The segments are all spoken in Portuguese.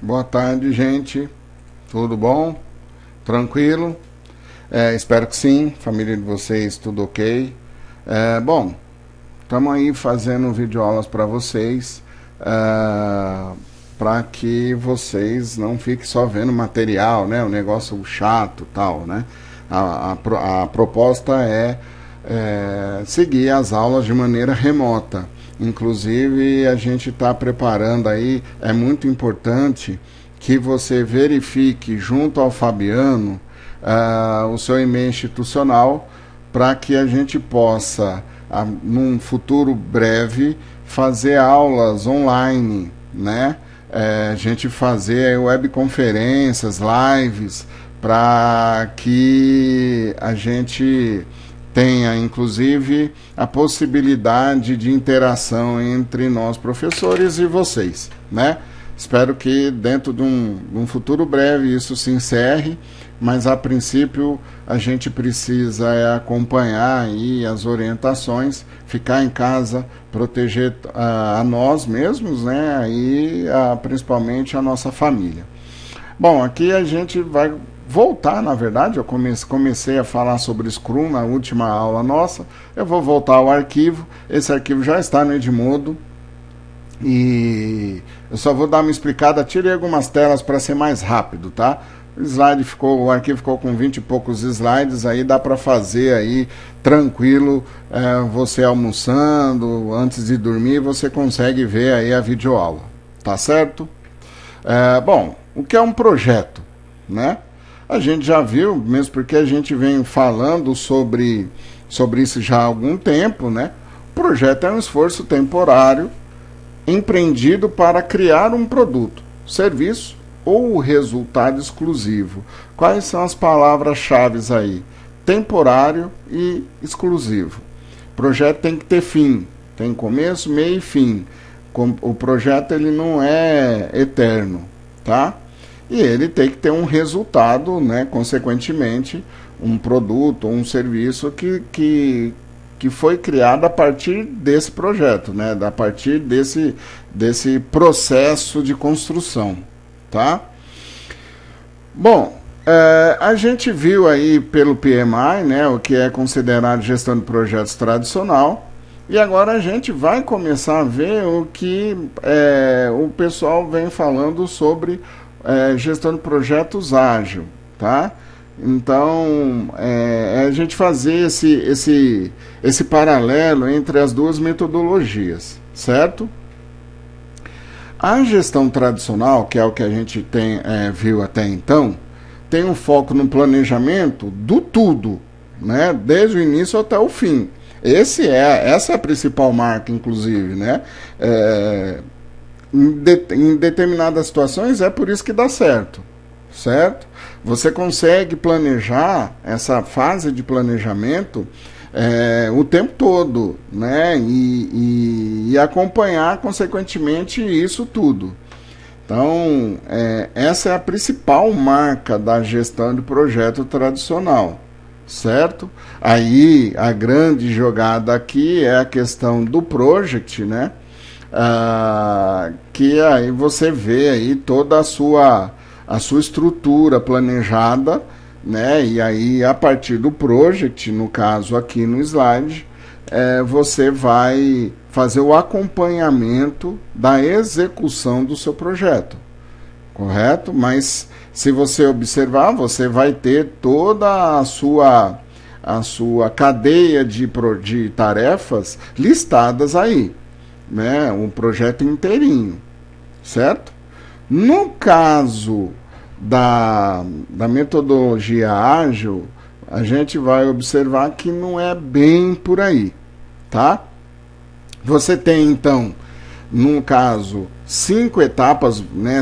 Boa tarde, gente. Tudo bom? Tranquilo? Espero que sim. Família de vocês, tudo ok? Bom, estamos aí fazendo videoaulas para vocês, para que vocês não fiquem só vendo material, né? O negócio chato, tal, né? A proposta é seguir as aulas de maneira remota. Inclusive, a gente está preparando aí, é muito importante que você verifique junto ao Fabiano o seu e-mail institucional para que a gente possa, num futuro breve, fazer aulas online, né? A gente fazer webconferências, lives, para que a gente tenha, inclusive, a possibilidade de interação entre nós professores e vocês, né? Espero que dentro de um futuro breve isso se encerre, mas a princípio a gente precisa acompanhar aí as orientações, ficar em casa, proteger a nós mesmos, né? E principalmente a nossa família. Bom, aqui a gente vai voltar, na verdade, eu comecei a falar sobre Scrum na última aula nossa, eu vou voltar ao arquivo, esse arquivo já está no Edmodo, e eu só vou dar uma explicada, tirei algumas telas para ser mais rápido, tá? O arquivo ficou com 20 e poucos slides, aí dá para fazer aí tranquilo, você almoçando, antes de dormir, você consegue ver aí a videoaula, tá certo? Bom, o que é um projeto, né? A gente já viu, mesmo porque a gente vem falando sobre isso já há algum tempo, né? O projeto é um esforço temporário empreendido para criar um produto, serviço ou resultado exclusivo. Quais são as palavras-chave aí? Temporário e exclusivo. O projeto tem que ter fim, tem começo, meio e fim. O projeto ele não é eterno, tá? E ele tem que ter um resultado, né? Consequentemente, um produto, um serviço que foi criado a partir desse projeto, né? A partir desse processo de construção, tá? Bom, a gente viu aí pelo PMI, né? O que é considerado gestão de projetos tradicional, e agora a gente vai começar a ver o que o pessoal vem falando sobre gestão de projetos ágil, tá? Então, a gente fazer esse paralelo entre as duas metodologias, certo? A gestão tradicional, que é o que a gente viu até então, tem um foco no planejamento do tudo, né? Desde o início até o fim. Essa é a principal marca, inclusive, né? Em determinadas situações é por isso que dá certo, certo? Você consegue planejar essa fase de planejamento o tempo todo, né? E acompanhar consequentemente isso tudo. Então, essa é a principal marca da gestão de projeto tradicional, certo? Aí a grande jogada aqui é a questão do project, né? Que aí você vê aí toda a sua estrutura planejada, né? E aí a partir do project, no caso aqui no slide, você vai fazer o acompanhamento da execução do seu projeto, correto? Mas se você observar, você vai ter toda a sua cadeia de tarefas listadas aí, né? Um projeto inteirinho, certo? No caso da metodologia ágil, a gente vai observar que não é bem por aí, tá? Você tem, então, no caso, 5 etapas, né?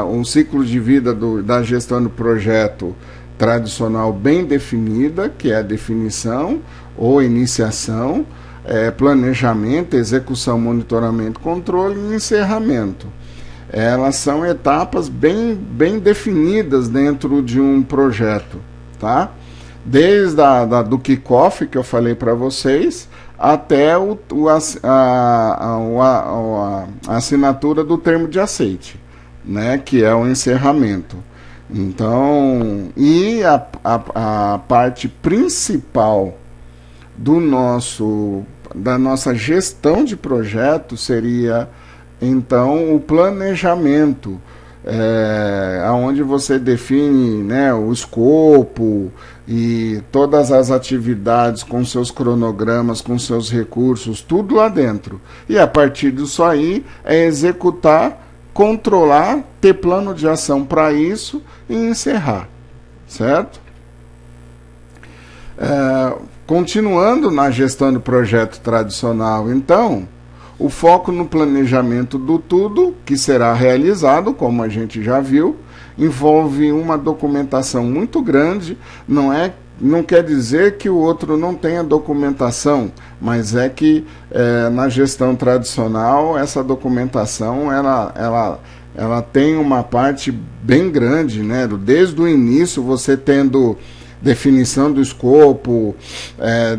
Um ciclo de vida da gestão do projeto tradicional bem definida, que é a definição ou iniciação, planejamento, execução, monitoramento, controle e encerramento. Elas são etapas bem definidas dentro de um projeto, tá? Desde do kickoff, que eu falei para vocês, até a assinatura do termo de aceite, né, que é o encerramento. Então, e a parte principal da nossa gestão de projeto seria, então, o planejamento, onde você define, né, o escopo e todas as atividades com seus cronogramas, com seus recursos, tudo lá dentro. E a partir disso aí é executar, controlar, ter plano de ação para isso e encerrar, certo? Continuando na gestão de projeto tradicional, então, o foco no planejamento do tudo que será realizado, como a gente já viu, envolve uma documentação muito grande. Não quer dizer que o outro não tenha documentação, mas é que na gestão tradicional essa documentação ela tem uma parte bem grande, né? Desde o início você tendo definição do escopo,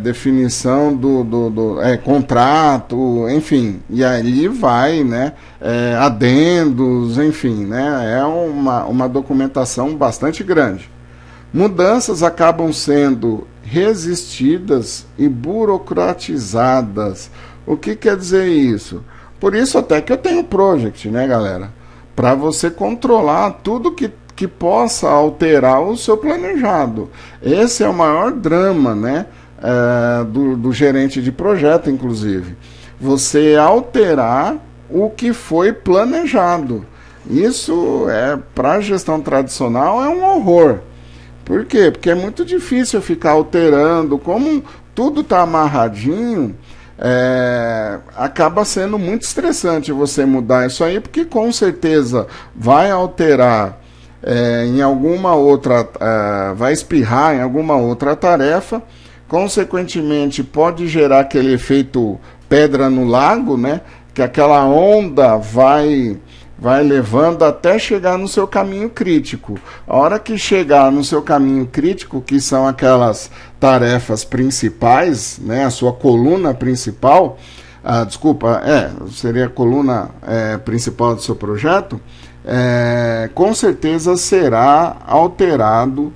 definição do contrato, enfim, e aí vai, né, adendos, enfim, né, é uma documentação bastante grande. Mudanças acabam sendo resistidas e burocratizadas. O que quer dizer isso? Por isso até que eu tenho project, né, galera? Para você controlar tudo que possa alterar o seu planejado. Esse é o maior drama, né, do gerente de projeto, inclusive. Você alterar o que foi planejado. Isso, para a gestão tradicional, é um horror. Por quê? Porque é muito difícil ficar alterando. Como tudo está amarradinho, acaba sendo muito estressante você mudar isso aí, porque com certeza vai alterar em alguma outra, vai espirrar em alguma outra tarefa, consequentemente pode gerar aquele efeito pedra no lago, né? Que aquela onda vai levando até chegar no seu caminho crítico. A hora que chegar no seu caminho crítico, que são aquelas tarefas principais, né? A sua coluna principal, seria a coluna principal do seu projeto, com certeza será alterado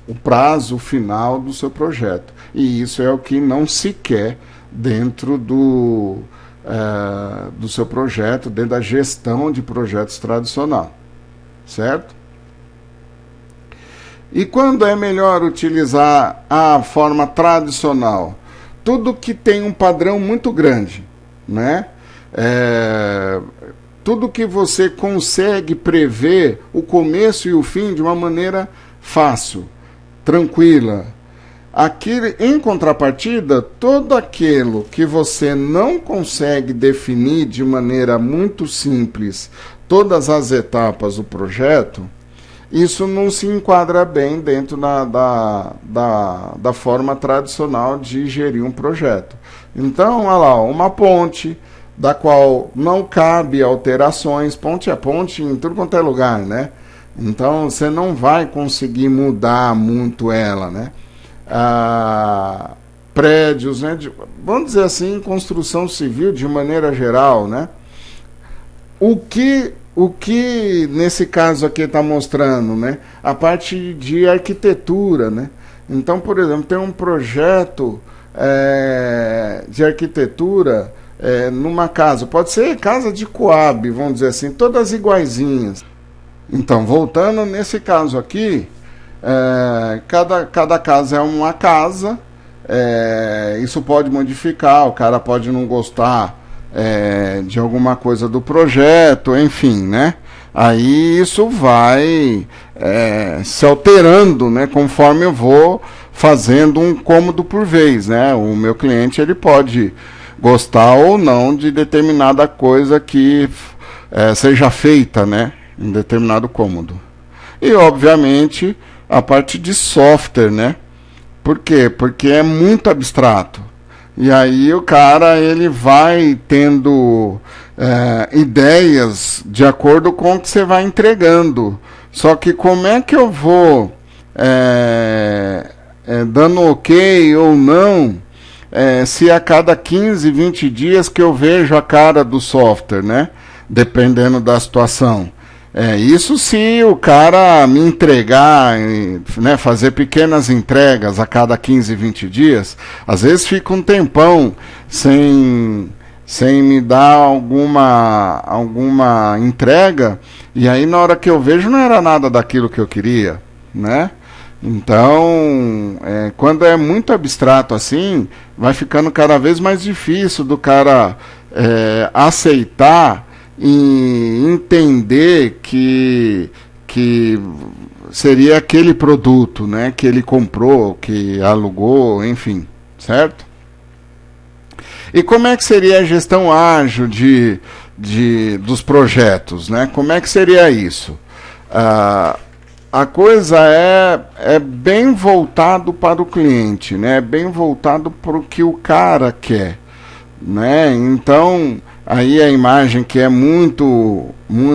o prazo final do seu projeto. E isso é o que não se quer dentro do seu projeto, dentro da gestão de projetos tradicional. Certo? E quando é melhor utilizar a forma tradicional? Tudo que tem um padrão muito grande, né? Tudo que você consegue prever o começo e o fim de uma maneira fácil, tranquila. Aqui, em contrapartida, todo aquilo que você não consegue definir de maneira muito simples todas as etapas do projeto, isso não se enquadra bem dentro da forma tradicional de gerir um projeto. Então, olha lá, uma ponte da qual não cabe alterações, ponte a ponte em tudo quanto é lugar, né? Então, você não vai conseguir mudar muito ela, né? Prédios, né? Vamos dizer assim, construção civil de maneira geral, né? O que nesse caso aqui está mostrando, né? A parte de arquitetura, né? Então, por exemplo, tem um projeto de arquitetura numa casa, pode ser casa de Coab, vamos dizer assim, todas iguaizinhas. Então, voltando nesse caso aqui, cada casa é uma casa, isso pode modificar, o cara pode não gostar de alguma coisa do projeto, enfim, né? Aí isso vai se alterando, né? Conforme eu vou fazendo um cômodo por vez, né? O meu cliente ele pode gostar ou não de determinada coisa que seja feita, né? Em determinado cômodo. E obviamente a parte de software, né? Por quê? Porque é muito abstrato. E aí o cara ele vai tendo ideias de acordo com o que você vai entregando. Só que como é que eu vou dando ok ou não, se a cada 15, 20 dias que eu vejo a cara do software, né? dependendo da situação. Isso se o cara me entregar, né, fazer pequenas entregas a cada 15, 20 dias, às vezes fica um tempão sem me dar alguma entrega, e aí na hora que eu vejo não era nada daquilo que eu queria, né? Então, quando é muito abstrato assim, vai ficando cada vez mais difícil do cara aceitar e entender que seria aquele produto, né, que ele comprou, que alugou, enfim, certo? E como é que seria a gestão ágil dos projetos, né? Como é que seria isso? A coisa é bem voltado para o cliente, né? Bem voltado para o que o cara quer, né? Então, aí a imagem que é muito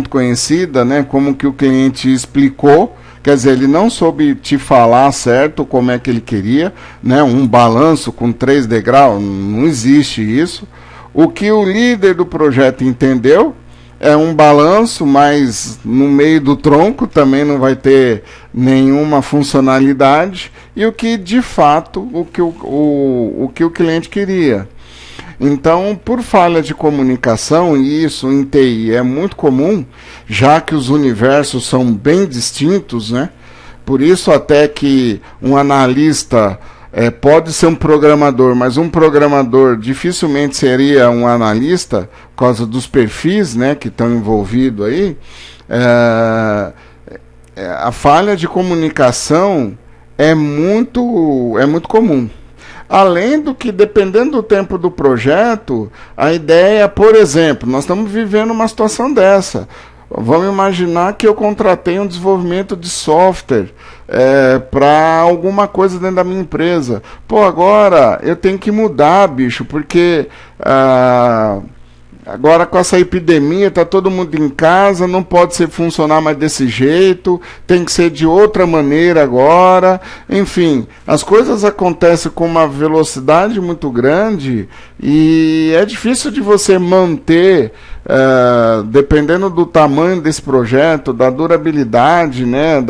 conhecida, né? Como que o cliente explicou, quer dizer, ele não soube te falar certo como é que ele queria, né? Um balanço com 3 degraus, não existe isso. O que o líder do projeto entendeu é um balanço, mas no meio do tronco também não vai ter nenhuma funcionalidade, e o que de fato o que o cliente queria. Então, por falha de comunicação, e isso em TI é muito comum, já que os universos são bem distintos, né? Por isso até que um analista pode ser um programador, mas um programador dificilmente seria um analista, por causa dos perfis, né, que estão envolvidos aí. A falha de comunicação é muito comum. Além do que, dependendo do tempo do projeto, a ideia, por exemplo, nós estamos vivendo uma situação dessa. Vamos imaginar que eu contratei um desenvolvimento de software para alguma coisa dentro da minha empresa. Pô, agora eu tenho que mudar, bicho, porque agora com essa epidemia, tá todo mundo em casa, não pode funcionar mais desse jeito, tem que ser de outra maneira agora. Enfim, as coisas acontecem com uma velocidade muito grande e é difícil de você manter, dependendo do tamanho desse projeto, da durabilidade, né,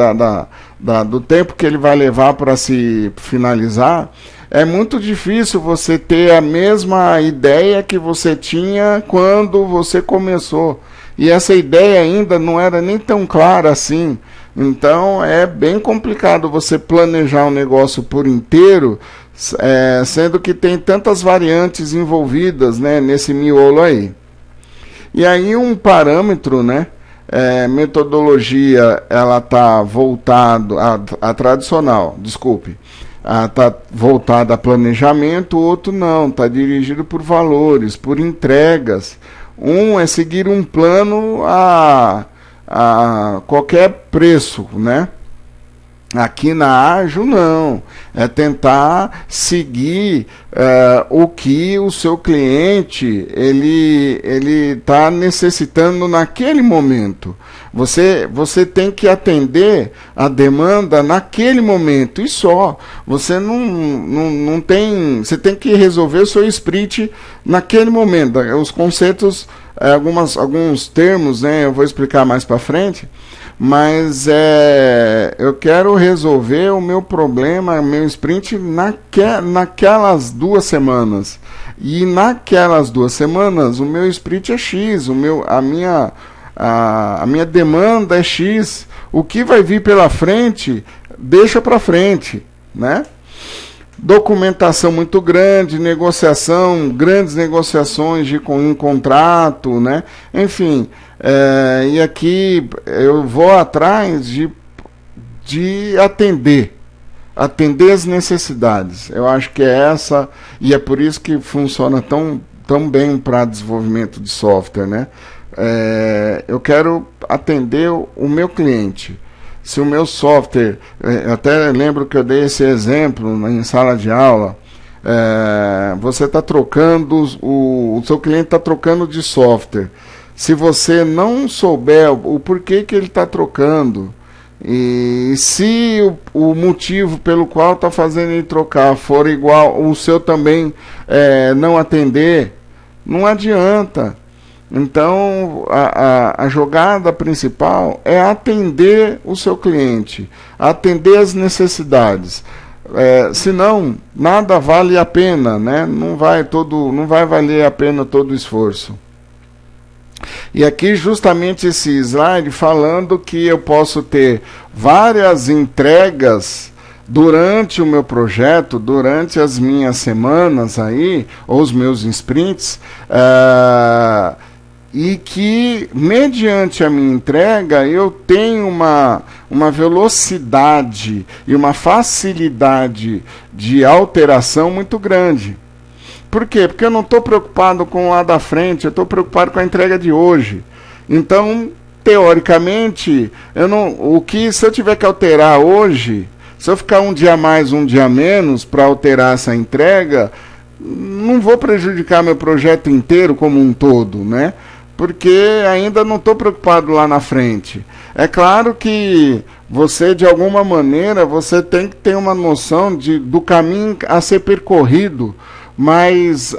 do tempo que ele vai levar para se finalizar. É muito difícil você ter a mesma ideia que você tinha quando você começou. E essa ideia ainda não era nem tão clara assim. Então é bem complicado você planejar um negócio por inteiro, sendo que tem tantas variantes envolvidas, né, nesse miolo aí. E aí um parâmetro, né? Metodologia, ela está voltado a tradicional, desculpe. Está voltada a planejamento, o outro não, está dirigido por valores, por entregas. Um é seguir um plano a qualquer preço, né? Aqui na Ágil não, é tentar seguir o que o seu cliente ele está necessitando naquele momento. Você tem que atender a demanda naquele momento e só. Você não tem, você tem que resolver o seu sprint naquele momento. Os conceitos, alguns termos, né, eu vou explicar mais para frente. Mas eu quero resolver o meu problema, meu sprint naquelas 2 semanas. E naquelas 2 semanas o meu sprint é X, a minha demanda é X. O que vai vir pela frente, deixa para frente, né? Documentação muito grande, negociação, grandes negociações em contrato, né? Enfim, e aqui eu vou atrás de atender as necessidades. Eu acho que é essa, e é por isso que funciona tão bem para desenvolvimento de software, né? Eu quero atender o meu cliente. Se o meu software, até lembro que eu dei esse exemplo em sala de aula, você está trocando, o seu cliente está trocando de software. Se você não souber o porquê que ele está trocando, e se o motivo pelo qual está fazendo ele trocar for igual, o seu também não atender, não adianta. Então, a jogada principal é atender o seu cliente, atender as necessidades. Senão, nada vale a pena, né? Não vai valer a pena todo o esforço. E aqui justamente esse slide falando que eu posso ter várias entregas durante o meu projeto, durante as minhas semanas aí, ou os meus sprints, e que, mediante a minha entrega, eu tenho uma velocidade e uma facilidade de alteração muito grande. Por quê? Porque eu não estou preocupado com o lá da frente, eu estou preocupado com a entrega de hoje. Então, teoricamente, se eu tiver que alterar hoje, se eu ficar um dia mais, um dia menos para alterar essa entrega, não vou prejudicar meu projeto inteiro como um todo, né? Porque ainda não estou preocupado lá na frente. É claro que você, de alguma maneira, você tem que ter uma noção do caminho a ser percorrido, mas,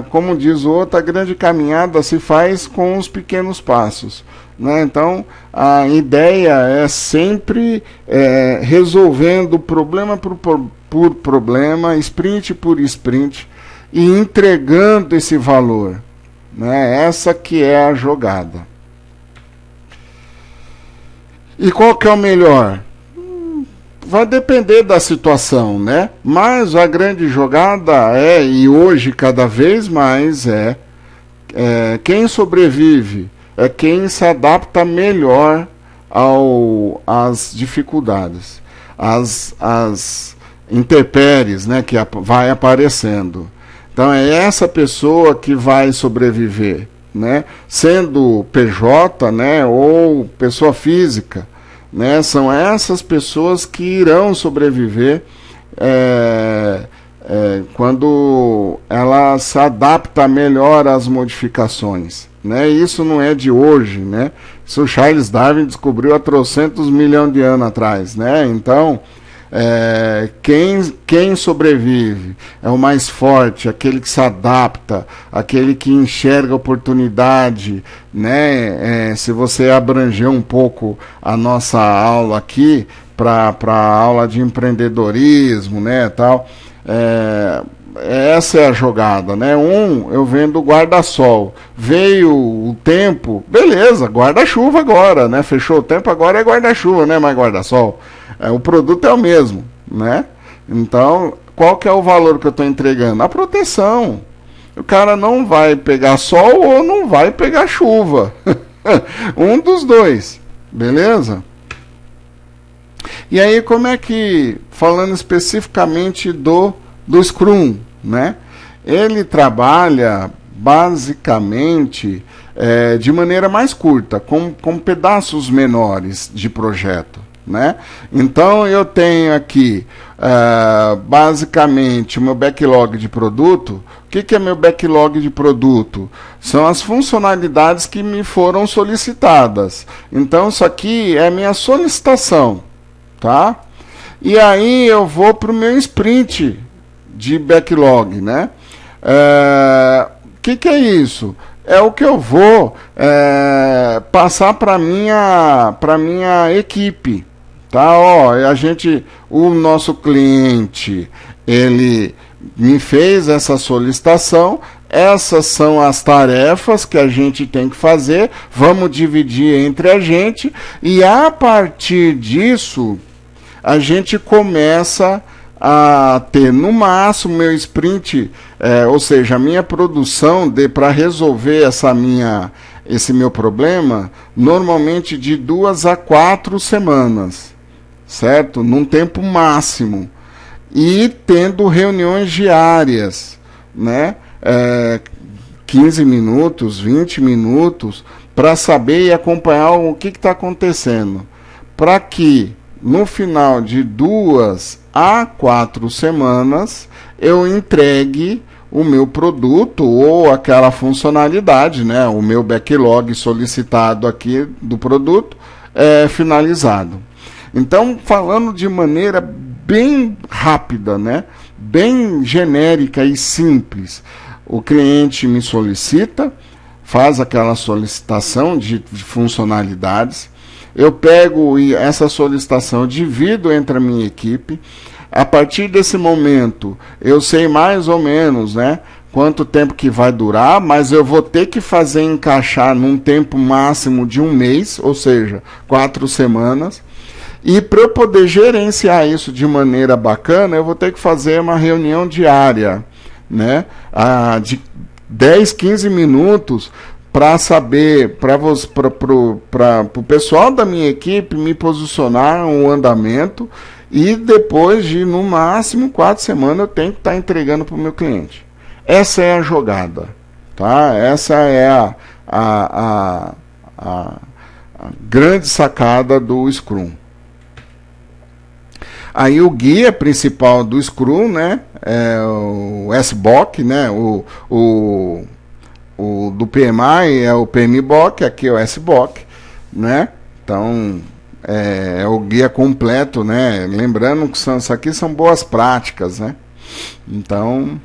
como diz o outro, a grande caminhada se faz com os pequenos passos, né? Então, a ideia é sempre resolvendo problema por problema, sprint por sprint, e entregando esse valor. Né? Essa que é a jogada. E qual que é o melhor? Vai depender da situação, né? Mas a grande jogada e hoje cada vez mais quem sobrevive, é quem se adapta melhor às dificuldades, às intempéries, né, que vai aparecendo. Então é essa pessoa que vai sobreviver, né? Sendo PJ, né, ou pessoa física, né? São essas pessoas que irão sobreviver quando ela se adapta melhor às modificações, né? Isso não é de hoje, né? Isso o Charles Darwin descobriu há trocentos milhões de anos atrás, né? Então, quem sobrevive é o mais forte, aquele que se adapta, aquele que enxerga oportunidade, né? Se você abranger um pouco a nossa aula aqui para a aula de empreendedorismo, né, tal, essa é a jogada, né? Eu vendo guarda-sol, veio o tempo, beleza, guarda-chuva agora, né? Fechou o tempo, agora é guarda-chuva, né? Mais guarda-sol. O produto é o mesmo, né? Então, qual que é o valor que eu estou entregando? A proteção. O cara não vai pegar sol ou não vai pegar chuva. Um dos dois, beleza? E aí, como é que, falando especificamente do Scrum, né? Ele trabalha basicamente de maneira mais curta, com pedaços menores de projeto, né? Então eu tenho aqui basicamente o meu backlog de produto. O que é meu backlog de produto? São as funcionalidades que me foram solicitadas. Então isso aqui é minha solicitação, tá? E aí eu vou para o meu sprint de backlog, né? Que é isso? É o que eu vou passar para minha equipe, tá? O nosso cliente, ele me fez essa solicitação, essas são as tarefas que a gente tem que fazer, vamos dividir entre a gente, e a partir disso a gente começa a ter no máximo meu sprint, ou seja, a minha produção para resolver esse meu problema, normalmente de 2 a 4 semanas, certo? Num tempo máximo. E tendo reuniões diárias, né? 15 minutos, 20 minutos, para saber e acompanhar o que está acontecendo. Para que no final de 2 a 4 semanas eu entregue o meu produto ou aquela funcionalidade, né, o meu backlog solicitado aqui do produto finalizado. Então, falando de maneira bem rápida, né, bem genérica e simples, o cliente me solicita, faz aquela solicitação de funcionalidades. Eu pego essa solicitação, divido entre a minha equipe. A partir desse momento, eu sei mais ou menos, né, quanto tempo que vai durar, mas eu vou ter que fazer encaixar num tempo máximo de 1 mês, ou seja, 4 semanas. E para eu poder gerenciar isso de maneira bacana, eu vou ter que fazer uma reunião diária, né, de 10, 15 minutos, para saber, para o pessoal da minha equipe me posicionar o andamento, e depois de, no máximo, 4 semanas, eu tenho que estar entregando para o meu cliente. Essa é a jogada, tá? Essa é a grande sacada do Scrum. Aí o guia principal do Scrum, né, é o SBOC, né, o do PMI é o PMBOK, aqui é o SBOC, né? Então é o guia completo, né? Lembrando que isso aqui são boas práticas, né? Então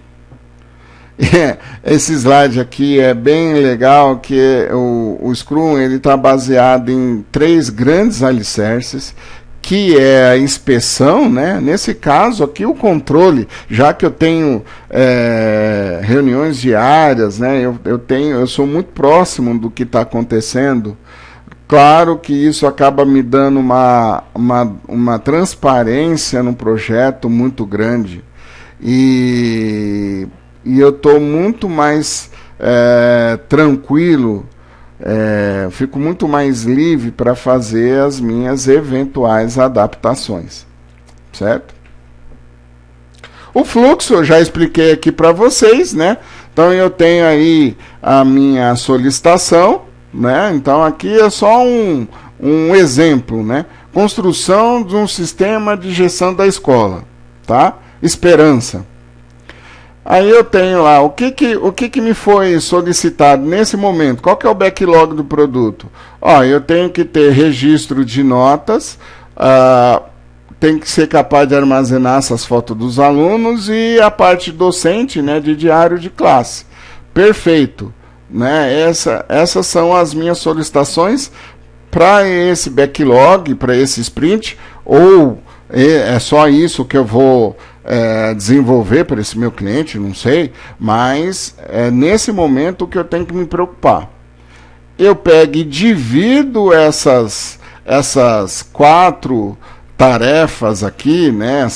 esse slide aqui é bem legal, que o Scrum ele está baseado em 3 grandes alicerces, que é a inspeção, né? Nesse caso aqui o controle, já que eu tenho reuniões diárias, né? Eu sou muito próximo do que está acontecendo. Claro que isso acaba me dando uma transparência no projeto muito grande, e eu estou muito mais tranquilo. Fico muito mais livre para fazer as minhas eventuais adaptações, certo? O fluxo eu já expliquei aqui para vocês, né? Então eu tenho aí a minha solicitação, né? Então aqui é só um exemplo, né? Construção de um sistema de gestão da escola, tá? Esperança. Aí eu tenho lá, o que me foi solicitado nesse momento? Qual que é o backlog do produto? Eu tenho que ter registro de notas, tem que ser capaz de armazenar essas fotos dos alunos e a parte docente, né, de diário de classe. Perfeito. Né? Essas são as minhas solicitações para esse backlog, para esse sprint, ou é só isso que eu vou desenvolver para esse meu cliente, não sei, mas é nesse momento que eu tenho que me preocupar. Eu pego e divido essas 4 tarefas aqui, né?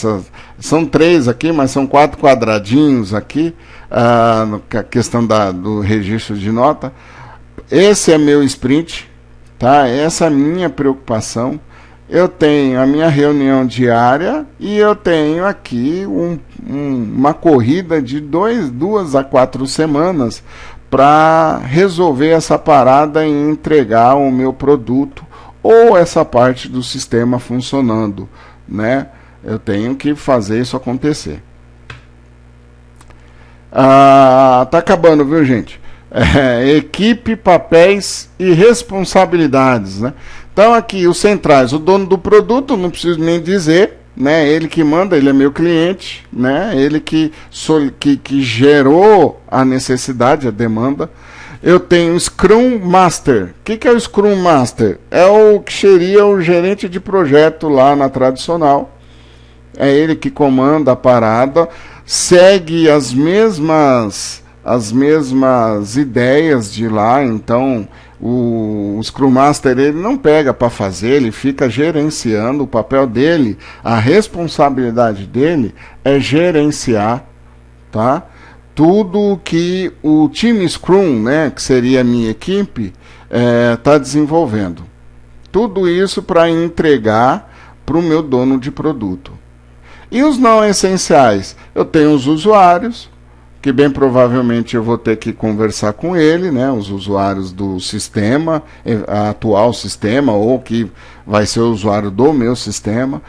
São 3 aqui, mas são 4 quadradinhos aqui, a questão do registro de nota. Esse é meu sprint, tá? Essa é a minha preocupação. Eu tenho a minha reunião diária e eu tenho aqui uma corrida de 2 a 4 semanas para resolver essa parada e entregar o meu produto ou essa parte do sistema funcionando, né? Eu tenho que fazer isso acontecer. Tá acabando, viu, gente? Equipe, papéis e responsabilidades, né? Então aqui os centrais, o dono do produto, não preciso nem dizer, né? Ele que manda, ele é meu cliente, né? Ele que gerou a necessidade, a demanda. Eu tenho o Scrum Master. O que é o Scrum Master? É o que seria o gerente de projeto lá na tradicional. É ele que comanda a parada, segue as mesmas ideias de lá. Então o Scrum Master ele não pega para fazer, ele fica gerenciando. O papel dele, a responsabilidade dele é gerenciar, tá? Tudo que o time Scrum, né, que seria a minha equipe, está desenvolvendo. Tudo isso para entregar para o meu dono de produto. E os não essenciais? Eu tenho os usuários, que bem provavelmente eu vou ter que conversar com ele, né, os usuários do sistema, atual sistema, ou que vai ser o usuário do meu sistema.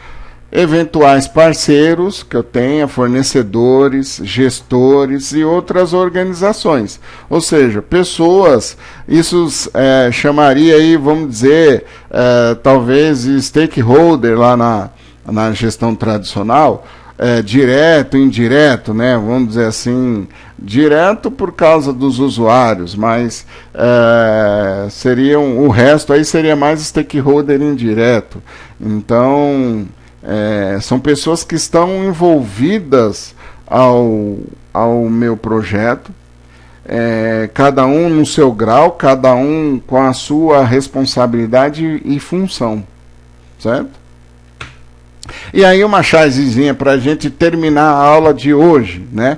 Eventuais parceiros que eu tenha, fornecedores, gestores e outras organizações. Ou seja, pessoas, isso chamaria aí, vamos dizer, talvez stakeholder lá na gestão tradicional, direto, indireto, né? Vamos dizer assim, direto por causa dos usuários, mas o resto aí seria mais stakeholder indireto. Então, são pessoas que estão envolvidas ao meu projeto, cada um no seu grau, cada um com a sua responsabilidade e função, certo? E aí uma chavezinha para a gente terminar a aula de hoje, né?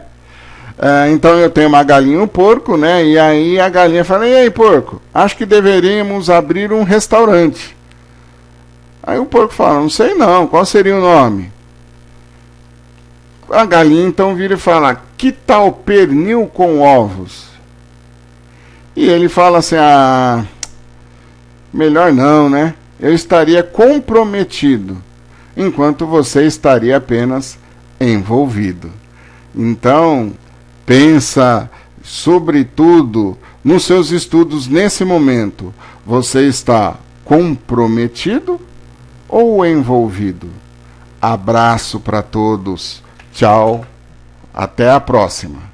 Então eu tenho uma galinha e um porco, né? E aí a galinha fala: e aí, porco, acho que deveríamos abrir um restaurante. Aí o porco fala: não sei não, qual seria o nome? A galinha então vira e fala: que tal pernil com ovos? E ele fala assim: melhor não, né? Eu estaria comprometido, enquanto você estaria apenas envolvido. Então, pensa sobretudo nos seus estudos nesse momento. Você está comprometido ou envolvido? Abraço para todos. Tchau. Até a próxima.